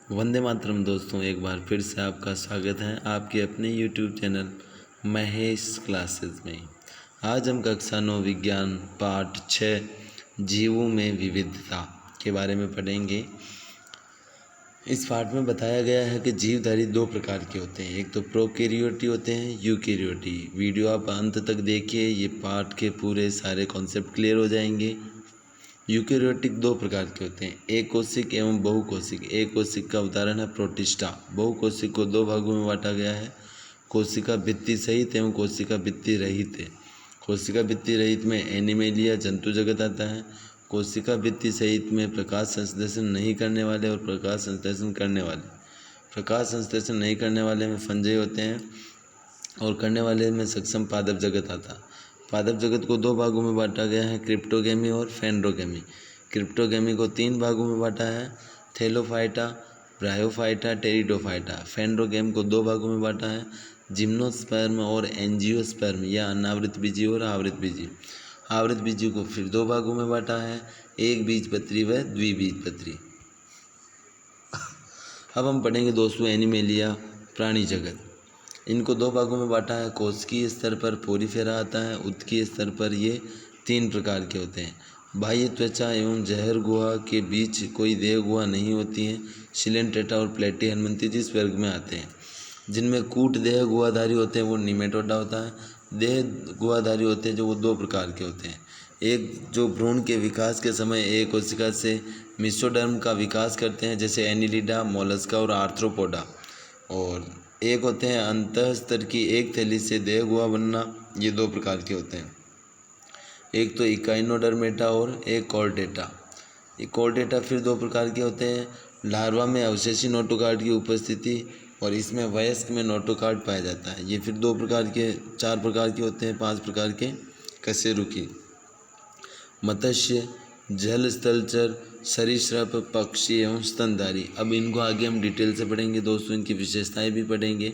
वंदे मातरम दोस्तों, एक बार फिर से आपका स्वागत है आपके अपने YouTube चैनल महेश क्लासेस में। आज हम कक्षा 9 विज्ञान पाठ 6 जीवों में विविधता के बारे में पढ़ेंगे। इस पाठ में बताया गया है कि जीवधारी दो प्रकार के होते हैं, एक तो प्रोकैरियोटी होते हैं, यूकैरियोटी। वीडियो आप अंत तक देखिए, ये पाठ के पूरे सारे कॉन्सेप्ट क्लियर हो जाएंगे। यूकैरियोटिक दो प्रकार के होते हैं, एक कोशिक एवं बहुकोशिक। एक कोशिक का उदाहरण है प्रोटिस्टा। बहुकोशिक को दो भागों में बांटा गया है, कोशिका भित्ति सहित एवं कोशिका भित्ति रहित। कोशिका भित्ति रहित में एनिमेलिया जंतु जगत आता है। कोशिका भित्ति सहित में प्रकाश संश्लेषण नहीं करने वाले और प्रकाश संश्लेषण करने वाले। प्रकाश संश्लेषण नहीं करने वाले में फंजई होते हैं और करने वाले में सक्षम पादप जगत आता है। पादप जगत को दो भागों में बांटा गया है, क्रिप्टोगेमी और फेंड्रोगेमी। क्रिप्टोगेमी को तीन भागों में बांटा है, थैलोफाइटा, ब्रायोफाइटा, टेरिडोफाइटा। फेंड्रोगेम को दो भागों में बांटा है, जिम्नोस्पर्म और एंजियोस्पर्म या अनावृत बीजी और आवृत बीजी। आवृत बीजी को फिर दो भागों में बांटा है, एक बीजपत्री व द्विबीजपत्री। अब हम पढ़ेंगे दोस्तों एनिमेलिया, प्राणी जगत। इनको दो भागों में बांटा है, कोशिकीय स्तर पर पोरीफेरा आता है, उत्कीय स्तर पर ये तीन प्रकार के होते हैं। बाह्य त्वचा एवं जहर गुहा के बीच कोई देह गुहा नहीं होती है। शिलेंट्रेटा और प्लेटी हनुमंती जिस वर्ग में आते हैं। जिनमें कूट देह गुहाधारी होते हैं वो निमेटोडा होता है। देह गुहाधारी होते हैं जो वो दो प्रकार के होते हैं, एक जो भ्रूण के विकास के समय एक कोशिका से मिसोडर्म का विकास करते हैं जैसे एनिलिडा, मोलस्का और आर्थ्रोपोडा, और एक होते हैं अंतः स्तर की एक थैली से देह गुहा बनना। ये दो प्रकार के होते हैं, एक तो इकाइनोडर्मेटा और एक कॉर्डेटा। ये कॉर्डेटा फिर दो प्रकार के होते हैं, लार्वा में अवशेषी नोटोकार्ड की उपस्थिति और इसमें वयस्क में नोटोकार्ड पाया जाता है। ये फिर दो प्रकार के, चार प्रकार के होते हैं, पांच प्रकार के कशेरुकी। मत्स्य, जल स्थलचर, सरीसृप, पक्षी एवं स्तनधारी। अब इनको आगे हम डिटेल से पढ़ेंगे दोस्तों, इनकी विशेषताएं भी पढ़ेंगे।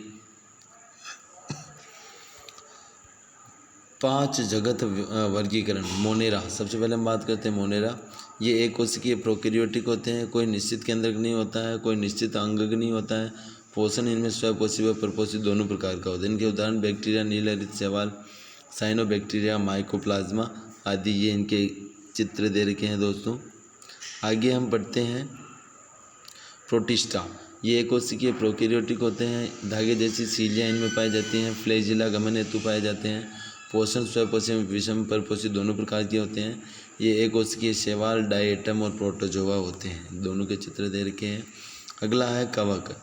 पांच जगत वर्गीकरण। मोनेरा, सबसे पहले हम बात करते हैं मोनेरा। ये एक कोशिकीय प्रोकैरियोटिक होते हैं, कोई निश्चित केंद्रक नहीं होता है, कोई निश्चित अंगक नहीं होता है। पोषण इनमें स्वपोषी व परपोषी दोनों प्रकार का होता है। इनके उदाहरण बैक्टीरिया, नील हरित शैवाल, साइनोबैक्टीरिया, माइकोप्लाज्मा आदि। ये इनके चित्र दे रखे हैं दोस्तों। आगे हम पढ़ते हैं प्रोटिस्टा। ये एक कोशिकीय प्रोकैरियोटिक होते हैं, धागे जैसी सीलियाँ इनमें पाई जाती हैं। फ्लैजिला गमन हेतु पाए जाते हैं। पोषण स्वपोषी में विषम परपोषी दोनों प्रकार के होते हैं। ये एक कोशिकीय शैवाल, डायटम और प्रोटोजोआ होते हैं, दोनों के चित्र दे रखे हैं। अगला है कवक।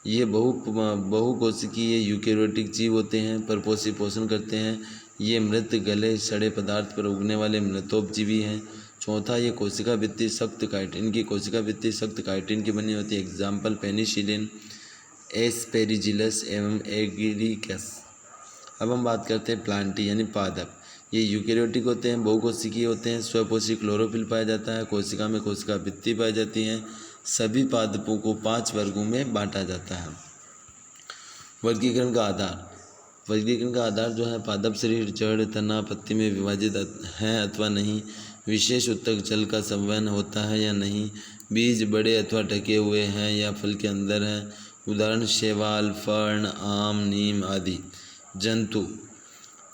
ये बहुकोशिकीय यूकैरियोटिक जीव होते हैं, परपोषी पोषण करते हैं। ये मृत गले सड़े पदार्थ पर उगने वाले मृतोपजीवी हैं। चौथा, ये कोशिका भित्ति सख्त काइटिन, इनकी कोशिका भित्ति सख्त काइटिन की बनी होती है। एग्जाम्पल पेनिसिलिन, एस्पेरिजिलस एवं एगिरिकस। अब हम बात करते हैं प्लांटी यानी पादप। ये यूकैरियोटिक होते हैं, बहुकोशिकीय होते हैं, स्वपोषी क्लोरोफिल पाया जाता है, कोशिका में कोशिका भित्ति पाई जाती है। सभी पादपों को 5 वर्गों में बांटा जाता है। वर्गीकरण का आधार। वर्गीकरण का आधार जो है, पादप शरीर जड़, तना, पत्ती में विभाजित हैं अथवा नहीं, विशेष उत्तक जल का संवहन होता है या नहीं, बीज बड़े अथवा ढके हुए हैं या फल के अंदर हैं। उदाहरण शैवाल, फर्ण, आम, नीम आदि। जंतु,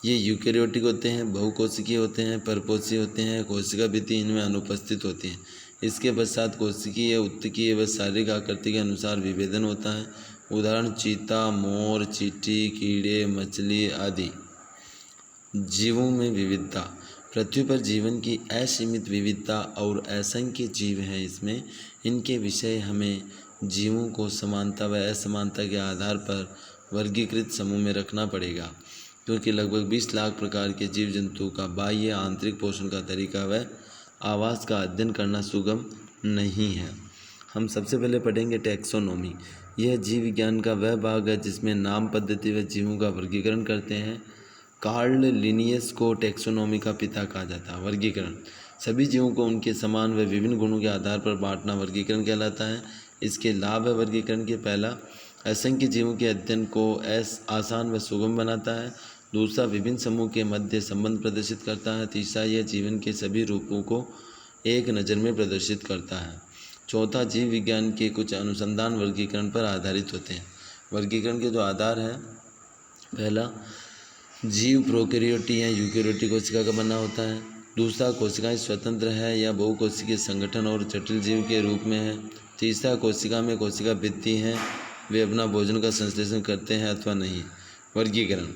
ये यूकैरियोटिक होते हैं, बहुकोशिकीय होते हैं, परपोषी होते हैं, कोशिका भित्ति इनमें अनुपस्थित होती है। इसके पश्चात कोशिकीय, उत्तकीय व शारीरिक आकृति के अनुसार विभेदन होता है। उदाहरण चीता, मोर, चींटी, कीड़े, मछली आदि। जीवों में विविधता। पृथ्वी पर जीवन की असीमित विविधता और असंख्य जीव हैं इसमें। इनके विषय हमें जीवों को समानता व असमानता के आधार पर वर्गीकृत समूह में रखना पड़ेगा, क्योंकि लगभग 20 लाख प्रकार के जीव जंतुओं का बाह्य आंतरिक पोषण का तरीका व आवास का अध्ययन करना सुगम नहीं है। हम सबसे पहले पढ़ेंगे टैक्सोनॉमी। यह जीव विज्ञान का वह भाग है जिसमें नाम पद्धति व जीवों का वर्गीकरण करते हैं। कार्ल लिनियस को टैक्सोनॉमी का पिता कहा जाता है। वर्गीकरण, सभी जीवों को उनके समान व विभिन्न गुणों के आधार पर बांटना वर्गीकरण कहलाता है। इसके लाभ है वर्गीकरण के, पहला, असंख्य जीवों के अध्ययन को आसान व सुगम बनाता है। दूसरा, विभिन्न समूह के मध्य संबंध प्रदर्शित करता है। तीसरा, यह जीवन के सभी रूपों को एक नज़र में प्रदर्शित करता है। चौथा, जीव विज्ञान के कुछ अनुसंधान वर्गीकरण पर आधारित होते हैं। वर्गीकरण के जो आधार है, पहला, जीव प्रोकैरियोटिक या यूकैरियोटिक कोशिका का बना होता है। दूसरा, कोशिकाएं स्वतंत्र है या बहुकोशिकीय संगठन और जटिल जीव के रूप में है। तीसरा, कोशिका में कोशिका भित्ति हैं, वे अपना भोजन का संश्लेषण करते हैं अथवा नहीं। वर्गीकरण,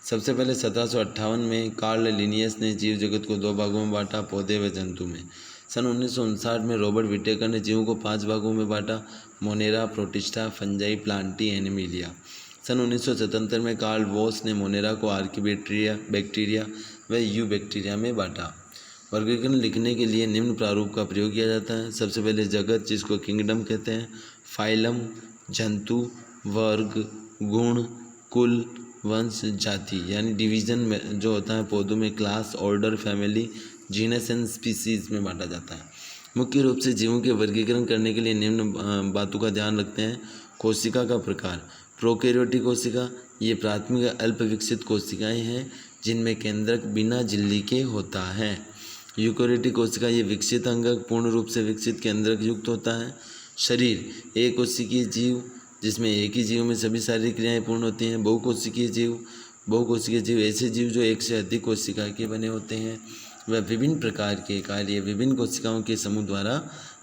सबसे पहले 1758 में कार्ल लिनियस ने जीव जगत को 2 भागों में बांटा, पौधे व जंतु में। सन 1959 में रॉबर्ट विटेकर ने जीवों को 5 भागों में बांटा, monera, protista, fungi, plantae, animalia. सन 1977 में कार्ल वॉस ने मोनेरा को बैक्टीरिया व यू बैक्टीरिया में बांटा। वर्गीकरण लिखने के लिए निम्न प्रारूप का प्रयोग किया जाता है। सबसे पहले जगत, जिसको किंगडम कहते हैं, फाइलम, जंतु, वर्ग, गुण, कुल, वंश, जाति, यानी डिवीजन में जो होता है पौधों में class, order, family, genus and species में बांटा जाता है। मुख्य रूप से जीवों के वर्गीकरण करने के लिए निम्न बातों का ध्यान रखते हैं। कोशिका का प्रकार, प्रोकैरियोटिक कोशिका, ये प्राथमिक अल्प विकसित कोशिकाएं हैं जिनमें केंद्रक बिना झिल्ली के होता है। यूकैरियोटिक कोशिका, ये विकसित अंगक पूर्ण रूप से विकसित केंद्रक युक्त होता है। शरीर, एक कोशिकीय जीव जिसमें एक ही जीव में सभी शारीरिक क्रियाएं पूर्ण होती हैं। बहुकोशिकीय जीव ऐसे जीव जो एक से अधिक कोशिका के बने होते हैं। वह विभिन्न प्रकार के कार्य विभिन्न कोशिकाओं के समूह द्वारा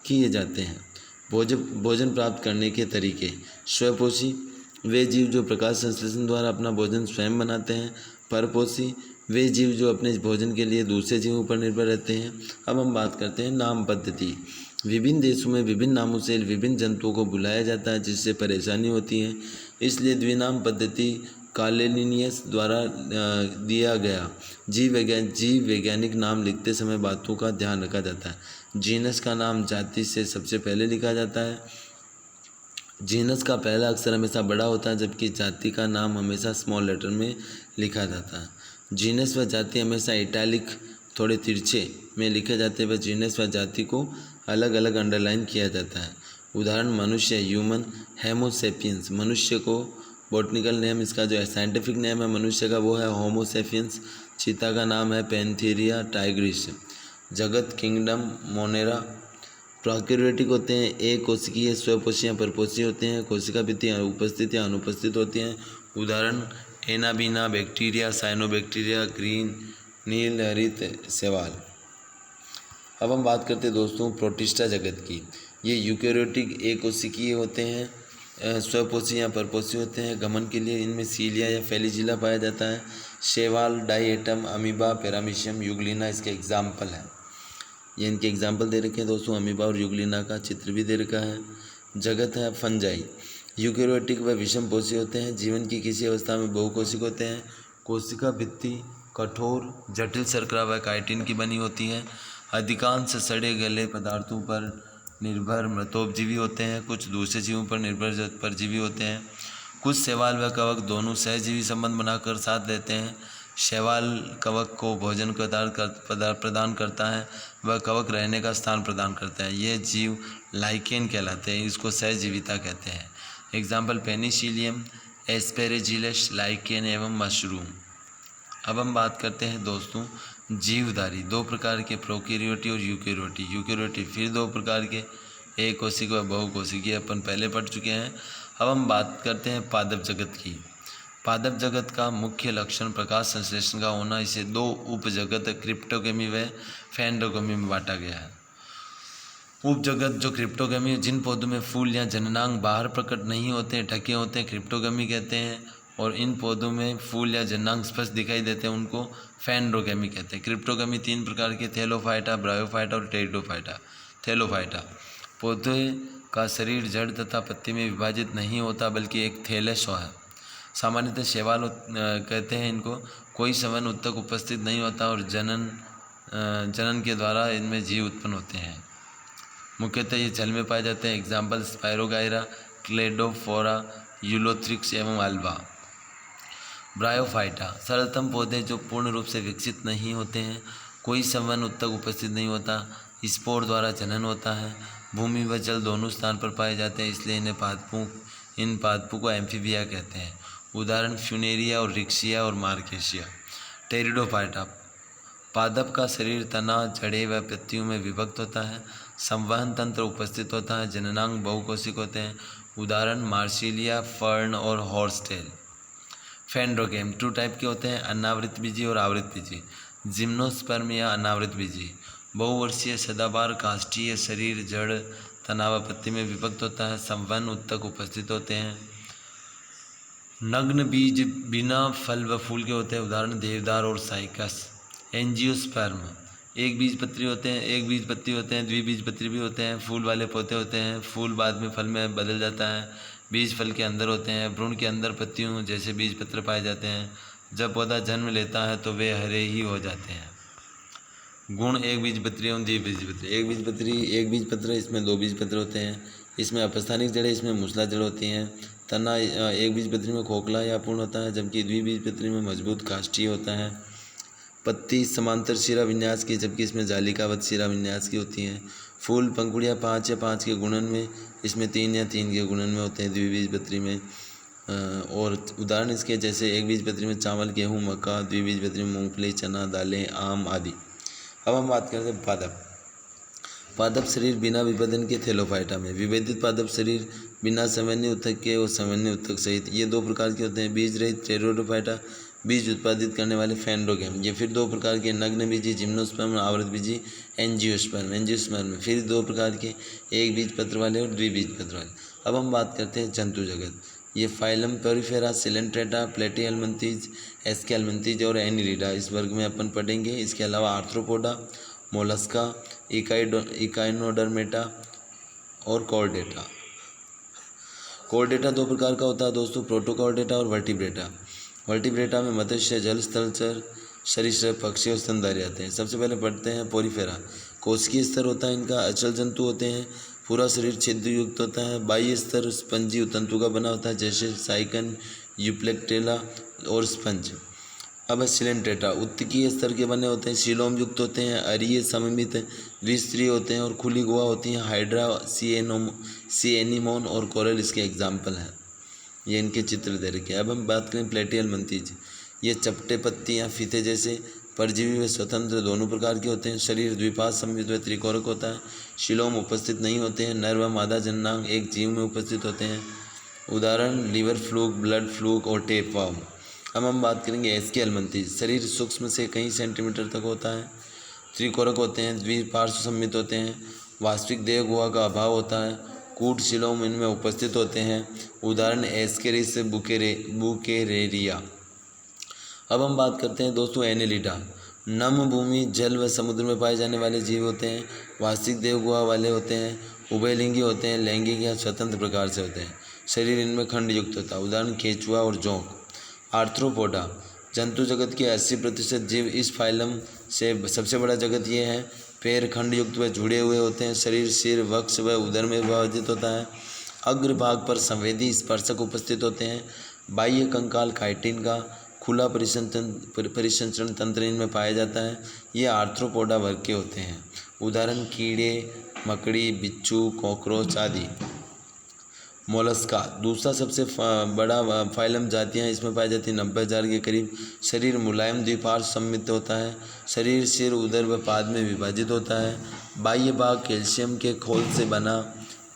किए जाते हैं। भोजन प्राप्त करने के तरीके, स्वपोषी, वे जीव जो प्रकाश संश्लेषण द्वारा अपना भोजन स्वयं बनाते हैं। परपोषी, वे जीव जो अपने भोजन के लिए दूसरे जीवों पर निर्भर रहते हैं। अब हम बात करते हैं नाम पद्धति। विभिन्न देशों में विभिन्न नामों से विभिन्न जंतुओं को बुलाया जाता है, जिससे परेशानी होती है, इसलिए द्विनाम पद्धति कार्लेलिनियस द्वारा दिया गया। जीव वैज्ञानिक नाम लिखते समय बातों का ध्यान रखा जाता है। जीनस का नाम जाति से सबसे पहले लिखा जाता है। जीनस का पहला अक्षर हमेशा बड़ा होता है, जबकि जाति का नाम हमेशा स्मॉल लेटर में लिखा जाता है। जीनस व जाति हमेशा इटैलिक थोड़े तिरछे में लिखे जाते हैं, व जीनस व जाति को अलग अलग अंडरलाइन किया जाता है। उदाहरण, मनुष्य, ह्यूमन, होमोसेपियंस। मनुष्य को बॉटनिकल नेम, इसका जो साइंटिफिक नेम है मनुष्य का, वो है होमोसेपियंस। चीता का नाम है पैंथेरिया टाइग्रिस। जगत, किंगडम, मोनेरा। प्रोकैरियोटिक होते हैं, एक कोशिकीय, स्वपोषी या परपोषी होते हैं। कोशिका भित्ति उपस्थित या अनुपस्थित होती हैं। उदाहरण, एनाबीना, बैक्टीरिया, साइनोबैक्टीरिया, ग्रीन, नील, हरित, शैवाल। अब हम बात करते हैं दोस्तों प्रोटिस्टा जगत की। ये यूकैरियोटिक एक कोशिकीय होते हैं, स्वपोषी या परपोषी होते हैं। गमन के लिए इनमें सीलिया या फेलिजिला पाया जाता है। शैवाल, डाइएटम, अमीबा, पैरामीशियम, यूग्लिना इसके एग्जाम्पल हैं। ये इनके एग्जाम्पल दे रखे हैं दोस्तों, अमीबा और यूग्लिना का चित्र भी दे रखा है। जगत है फंजाई, यूकैरियोटिक व विषमपोषी होते हैं। जीवन की किसी अवस्था में बहुकोशिक होते हैं। कोशिका भित्ति कठोर, जटिल शर्करा व काइटिन की बनी होती है। अधिकांश सड़े गले पदार्थों पर निर्भर मृतोपजीवी होते हैं। कुछ दूसरे जीवों पर निर्भर परजीवी होते हैं। कुछ शैवाल व कवक दोनों सहजीवी संबंध बनाकर साथ रहते हैं। शैवाल कवक को भोजन पदार्थ प्रदान करता है, वह कवक रहने का स्थान प्रदान करता है। ये जीव लाइकेन कहलाते हैं, इसको सहजीविता कहते हैं। एग्जाम्पल, पेनिसिलियम, एस्पेरेजिलस, लाइकेन एवं मशरूम। अब हम बात करते हैं दोस्तों जीवधारी। 2 प्रकार के, प्रोकैरियोटिक और यूकैरियोटिक फिर 2 प्रकार के, एक कोशिक व बहुकोशिक, ये अपन पहले पढ़ चुके हैं। अब हम बात करते हैं पादप जगत की। पादप जगत का मुख्य लक्षण प्रकाश संश्लेषण का होना। इसे 2 उपजगत क्रिप्टोगेमी व फेंडोगेमी में बांटा गया है। उपजगत जो क्रिप्टोगेमी, जिन पौधों में फूल या जननांग बाहर प्रकट नहीं होते, ढके होते हैं, क्रिप्टोगेमी कहते हैं। और इन पौधों में फूल या जननांग स्पष्ट दिखाई देते हैं, उनको फेंडोगेमी कहते हैं। क्रिप्टोगेमी 3 प्रकार के, थैलोफाइटा, ब्रायोफाइटा और टेरिडोफाइटा। थैलोफाइटा, पौधे का शरीर जड़ तथा पत्ती में विभाजित नहीं होता, बल्कि एक थैलेस है। सामान्यतः शैवाल कहते हैं इनको। कोई संवहन उत्तक उपस्थित नहीं होता और जनन के द्वारा इनमें जीव उत्पन्न होते हैं। मुख्यतः ये जल में पाए जाते हैं। एग्जाम्पल, स्पायरोगायरा, क्लेडोफोरा, यूलोथ्रिक्स एवं अल्बा। ब्रायोफाइटा, सरलतम पौधे जो पूर्ण रूप से विकसित नहीं होते हैं। कोई संवहन उत्तक उपस्थित नहीं होता, स्पोर द्वारा जनन होता है। भूमि व जल दोनों स्थान पर पाए जाते हैं, इसलिए इन पादपों को एम्फीबिया कहते हैं। उदाहरण, फ्यूनेरिया और रिक्सिया और मार्केशिया। टेरिडोफाइटा, पादप का शरीर तना, जड़ें व पत्तियों में विभक्त होता है। संवहन तंत्र उपस्थित होता है। जननांग बहुकोशिक होते हैं। उदाहरण मार्सिलिया, फर्न और हॉर्सटेल। फेंड्रोगेम 2 टाइप के होते हैं, अनावृत बीजी और आवृत बीजी। जिम्नोस्पर्म या अनावृत बीजी बहुवर्षीय सदाबहार काष्ठीय शरीर जड़ तनाव पत्ती में विभक्त होता है। संवहन उत्तक उपस्थित होते हैं। नग्न बीज बिना फल व फूल के होते हैं। उदाहरण देवदार और साइकस। एंजियोस्पर्म एक बीजपत्री होते हैं, एक बीजपत्री होते हैं, द्विबीजपत्री भी होते हैं। फूल वाले पौधे होते हैं। फूल बाद में फल में बदल जाता है। बीज फल के अंदर होते हैं। भ्रूण के अंदर पत्तियों जैसे बीजपत्र पाए जाते हैं। जब पौधा जन्म लेता है तो वे हरे ही हो जाते हैं। गुण एक बीजपत्री एवं द्विबीजपत्री। एक बीजपत्र इसमें 2 बीजपत्र होते हैं। इसमें अपस्थानिक जड़ें, इसमें मूसला जड़ होती हैं। तना एक बीजपत्री में खोखला या पूर्ण होता है, जबकि द्विबीजपत्री में मजबूत काष्ठीय होता है। पत्ती समांतर शिरा विन्यास की, जबकि इसमें जालिकावत शिरा विन्यास की होती हैं। फूल पंखुड़ियाँ 5 या 5 के गुणन में, इसमें 3 या 3 के गुणन में होते हैं द्विबीजपत्री में। और उदाहरण इसके जैसे एक बीजपत्री में चावल, गेहूँ, मक्का, द्विबीजपत्री में मूंगफली, चना, दालें, आम आदि। अब हम बात करते हैं पादप। पादप शरीर बिना विभेदन के थैलोफाइटा में। विभेदित पादप शरीर बिना समन्वय उत्तक के और समन्वय उत्तक सहित, ये 2 प्रकार के होते हैं। बीज रहित टेरोडोफाइटा, बीज उत्पादित करने वाले फेंड्रोगेम। ये फिर 2 प्रकार के, नग्न बीजी जिम्नोस्पर्म, आवृत बीजी एंजियोस्पर्म में फिर 2 प्रकार के, एक बीज पत्र वाले और द्विबीजपत्र वाले। अब हम बात करते हैं जंतु जगत। ये फाइलम पेरिफेरा, सिलेंट्रेटा, प्लेटिहेल्मिंथेस, एस्केल्मिंथेस और एनिलिडा इस वर्ग में अपन पढ़ेंगे। इसके अलावा आर्थ्रोपोडा, मोलस्का, इकाइनोडर्मेटा और कॉर्डेटा। कॉर्डेटा 2 प्रकार का होता है दोस्तों, प्रोटोकॉर्डेटा और वर्टिब्रेटा। वर्टिब्रेटा में मत्स्य, जल, स्थलचर, सरीसृप, पक्षी और स्तनधारी आते हैं। सबसे पहले पढ़ते हैं पोरिफेरा। कोशिकीय स्तर होता है इनका, अचल जंतु होते हैं, पूरा शरीर छिद्र युक्त होता है। बाह्य स्तर स्पंजी तंतु का बना होता है, जैसे साइकन, यूप्लेक्टेला और स्पंज। अब सिलेंट्रेटा उत्तकीय स्तर के बने होते हैं, सीलोम युक्त होते हैं, अरीय सममित द्विस्तरीय होते हैं और खुली गुहा होती हैं। हाइड्रा, सीएनिमोन और कोरल इसके एग्जाम्पल हैं। ये इनके चित्र दे रखे हैं। अब हम बात करें प्लेटिहेल्मिंथेस। ये चपटे, पत्ती या फीते जैसे परजीवी व स्वतंत्र दोनों प्रकार के होते हैं। शरीर द्विपाद सममित व त्रिकोरक होता है। शिलोम उपस्थित नहीं होते हैं। नर व मादा जननांग एक जीव में उपस्थित होते हैं। उदाहरण लिवर फ्लूक, ब्लड फ्लूक और टेपवार्म। अब हम बात करेंगे एस्केल्मिंथेस। शरीर सूक्ष्म से कई सेंटीमीटर तक होता है। त्रिकोरक होते हैं, द्विपार्श्व सममित होते हैं। वास्तविक देह गुहा का अभाव होता है। कूट शिलोम इनमें उपस्थित होते हैं। उदाहरण एस्केरिस, बुकेरेरिया। अब हम बात करते हैं दोस्तों एनिलिडा। नम भूमि, जल व समुद्र में पाए जाने वाले जीव होते हैं। वास्तविक देह गुहा वाले होते हैं। उभयलिंगी होते हैं, लैंगिक या स्वतंत्र प्रकार से होते हैं। शरीर इनमें खंड युक्त होता है। उदाहरण केचुआ और जोंक। आर्थ्रोपोडा जंतु जगत के 80% जीव इस फाइलम से सबसे बड़ा जगत ये है। पैर खंड युक्त व जुड़े हुए होते हैं। शरीर सिर, वक्ष व उदर में विभाजित होता है। अग्रभाग पर संवेदी स्पर्शक उपस्थित होते हैं। बाह्य कंकाल काइटिन का खुला परिसंचरण तंत्र इनमें पाया जाता है। ये आर्थ्रोपोडा वर्ग के होते हैं। उदाहरण कीड़े, मकड़ी, बिच्छू, कॉकरोच आदि। मोलस्का दूसरा सबसे बड़ा फाइलम जातियाँ इसमें पाई जाती हैं, 90,000 के करीब। शरीर मुलायम द्विपार्श्व सममित होता है। शरीर सिर, उदर व पाद में विभाजित होता है। बाह्य भाग कैल्शियम के खोल से बना।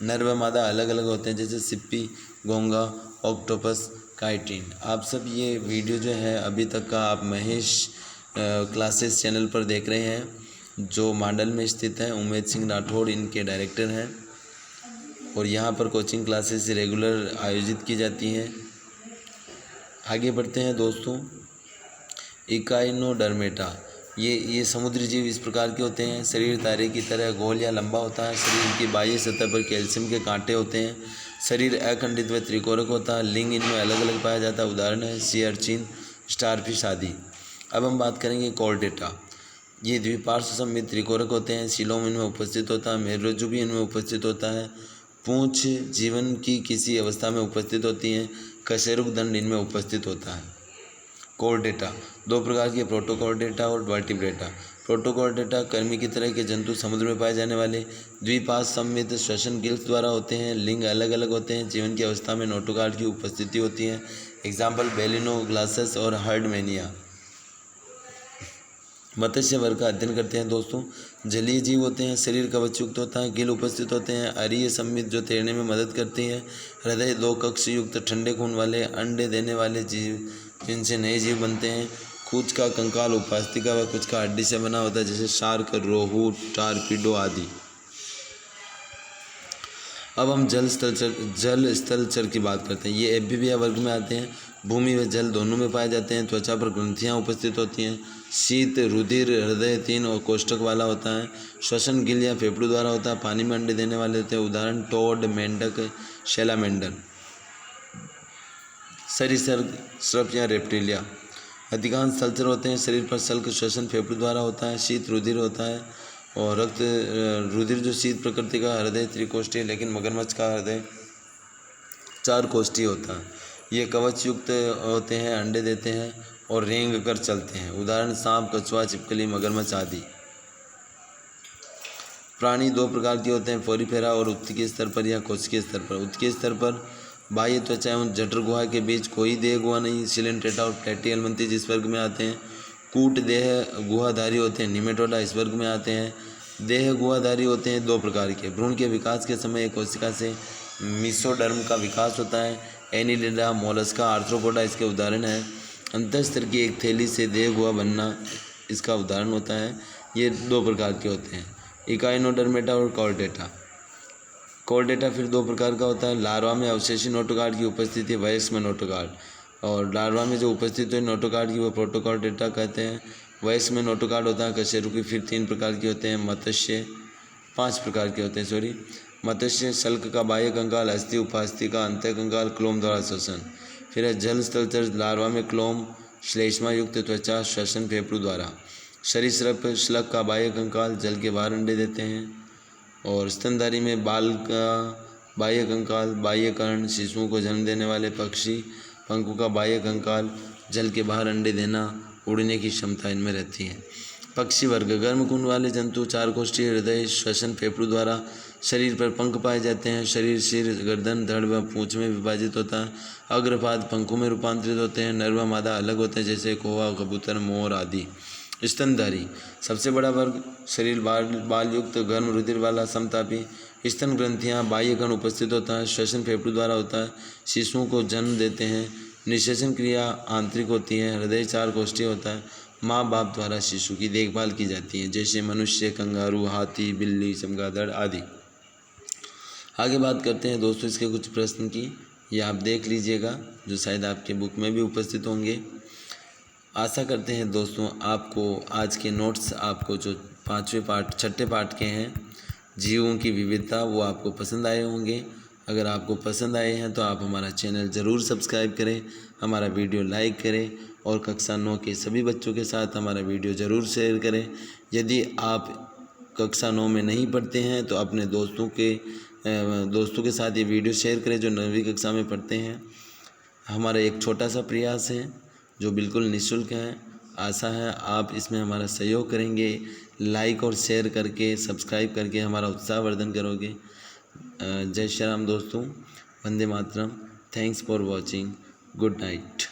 नर व मादा अलग अलग होते हैं, जैसे सिप्पी, घोंगा, ऑक्टोपस, काइटिन। आप सब ये वीडियो जो है अभी तक का आप महेश क्लासेस चैनल पर देख रहे हैं, जो मांडल में स्थित है। उमेद सिंह राठौड़ इनके डायरेक्टर हैं और यहाँ पर कोचिंग क्लासेस रेगुलर आयोजित की जाती हैं। आगे बढ़ते हैं दोस्तों। इकाइनोडर्मेटा ये समुद्री जीव इस प्रकार के होते हैं। शरीर तारे की तरह गोल या लंबा होता है। शरीर की बाह्य सतह पर कैल्शियम के कांटे होते हैं। शरीर अखंडित व त्रिकोरक होता है। लिंग इनमें अलग अलग पाया जाता है। उदाहरण है सी अर्चिन, स्टारफिश आदि। अब हम बात करेंगे कॉर्डेटा। ये द्विपार्श्व सममित त्रिकोरक होते हैं। सीलोम इनमें उपस्थित होता है। मेरुरज्जु भी इनमें उपस्थित होता है। पूंछ जीवन की किसी अवस्था में उपस्थित होती हैं। कशेरुक दंड इनमें उपस्थित होता है। कॉर्डेटा 2 प्रकार के, प्रोटोकॉर्डेटा और वर्टिब्रेटा। प्रोटोकॉर्डेटा कर्मी की तरह के जंतु समुद्र में पाए जाने वाले द्विपाद सममित श्वसन गिल्स द्वारा होते हैं। लिंग अलग अलग होते हैं। जीवन की अवस्था में नोटोकार्ड की उपस्थिति होती है। एग्जाम्पल बेलिनो ग्लासेस और हर्डमेनिया। मत्स्य वर्ग का अध्ययन करते हैं दोस्तों। जलीय जीव होते हैं, शरीर कवचयुक्त होता है, गिल उपस्थित होते हैं, अरीय संमित जो तैरने में मदद करती है, हृदय 2 कक्ष युक्त ठंडे खून वाले अंडे देने वाले जीव जिनसे नए जीव बनते हैं, कुछ का कंकाल उपास्तिका व कुछ का हड्डी से बना होता है जैसे शार्क, रोहू, टारपीडो आदि। अब हम जल स्थलचर की बात करते हैं। ये एम्फीबिया वर्ग में आते हैं, भूमि व जल दोनों में पाए जाते हैं। त्वचा पर ग्रंथियाँ उपस्थित होती हैं। शीत, रुधिर, हृदय 3 और कोष्ठक वाला होता है। श्वसन गिल या फेफड़ों द्वारा होता है। पानी में अंडे देने वाले होते हैं। उदाहरण टोड, मेंढक, सैलामेंडर। सरीसृप या रेप्टिलिया। अधिकांश स्थलचर होते हैं। शरीर पर शल्क श्वसन फेफड़ों द्वारा होता है। शीत रुधिर होता है और रक्त रुधिर जो शीत प्रकृति का, हृदय त्रिकोष्ठीय, लेकिन मगरमच्छ का हृदय 4 कोष्ठीय होता है। ये कवच युक्त होते हैं, अंडे देते हैं और रेंग कर चलते हैं। उदाहरण सांप, कछुआ, छिपकली, मगरमच्छ आदि। प्राणी 2 प्रकार के होते हैं, फोरिफेरा और उत्तकीय स्तर पर या कोशिकीय स्तर पर। उत्तकीय स्तर पर बाह्य त्वचा एवं जठर गुहा के बीच कोई देह गुहा नहीं। सिलेंट्रेटा और प्लेटिहेल्मिन्थस इस वर्ग में आते हैं। कूट देह गुहाधारी होते हैं। निमेटोडा इस वर्ग में आते हैं। देह गुहाधारी होते हैं 2 प्रकार के। भ्रूण के विकास के समय एक कोशिका से मीसोडर्म का विकास होता है। एनिलिडा, मोलस्का, आर्थ्रोपोडा इसके उदाहरण हैं। अंतःस्तर की एक थैली से देह गुहा बनना इसका उदाहरण होता है। ये 2 प्रकार के होते हैं, इकाइनोडर्मेटा और कॉर्डेटा। कॉर्डेटा फिर 2 प्रकार का होता है। लार्वा में अवशेषी नोटोकार्ड की उपस्थिति है, वयस्क में नोटोकार्ड। और लार्वा में जो उपस्थित है नोटोकार्ड की वो प्रोटोकॉर्डेटा कहते हैं। वयस्क में नोटोकार्ड होता है। कशेरुकी फिर 3 प्रकार के होते हैं। मत्स्य 5 प्रकार के होते हैं, मत्स्य शल्क का बाह्य कंकाल, अस्थि उपास्तिका, अंत्य कंकाल, क्लोम द्वारा श्वसन। फिर है जल स्थलचर। लार्वा में क्लोम, श्लेष्मा युक्त त्वचा, श्वसन फेफड़ों द्वारा। सरीसृप श्लक का बाह्य कंकाल, जल के बाहर अंडे देते हैं। और स्तनधारी में बाल का बाह्य कंकाल, बाह्य कर्ण, शिशुओं को जन्म देने वाले पक्षी, पंखों का बाह्य कंकाल, जल के बाहर अंडे देना, उड़ने की क्षमता इनमें रहती है। पक्षी वर्ग गर्म खून वाले जंतु, 4 कोष्ठीय, हृदय, श्वसन फेफड़ों द्वारा। शरीर पर पंख पाए जाते हैं। शरीर सिर, गर्दन, धड़ व पूंछ में विभाजित होता है। अग्रपाद पंखों में रूपांतरित होते हैं। नर व मादा अलग होते हैं जैसे कौवा, कबूतर, मोर आदि। स्तनधारी सबसे बड़ा वर्ग, शरीर बाल युक्त, गर्म रुधिर वाला, समतापी। स्तन ग्रंथियां, बाह्य कण उपस्थित होता है। श्वसन फेफड़ों द्वारा होता है। शिशुओं को जन्म देते हैं। निषेचन क्रिया आंतरिक होती है। हृदय 4 कोष्ठीय होता है। माँ बाप द्वारा शिशु की देखभाल की जाती है जैसे मनुष्य, कंगारू, हाथी, बिल्ली, चमगादड़ आदि। आगे बात करते हैं दोस्तों इसके कुछ प्रश्न की। ये आप देख लीजिएगा जो शायद आपके बुक में भी उपस्थित होंगे। आशा करते हैं दोस्तों आपको आज के नोट्स, आपको जो 5वें पार्ट 6ठे पार्ट के हैं जीवों की विविधता, वो आपको पसंद आए होंगे। अगर आपको पसंद आए हैं तो आप हमारा चैनल ज़रूर सब्सक्राइब करें, हमारा वीडियो लाइक करें और कक्षा 9 के सभी बच्चों के साथ हमारा वीडियो ज़रूर शेयर करें। यदि आप कक्षा 9 में नहीं पढ़ते हैं तो अपने दोस्तों के साथ ये वीडियो शेयर करें जो 9वीं कक्षा में पढ़ते हैं। हमारा एक छोटा सा प्रयास है जो बिल्कुल निःशुल्क है। आशा है आप इसमें हमारा सहयोग करेंगे, लाइक और शेयर करके, सब्सक्राइब करके हमारा उत्साहवर्धन करोगे। जय श्री राम दोस्तों, वंदे मातरम। Thanks for watching. Good night.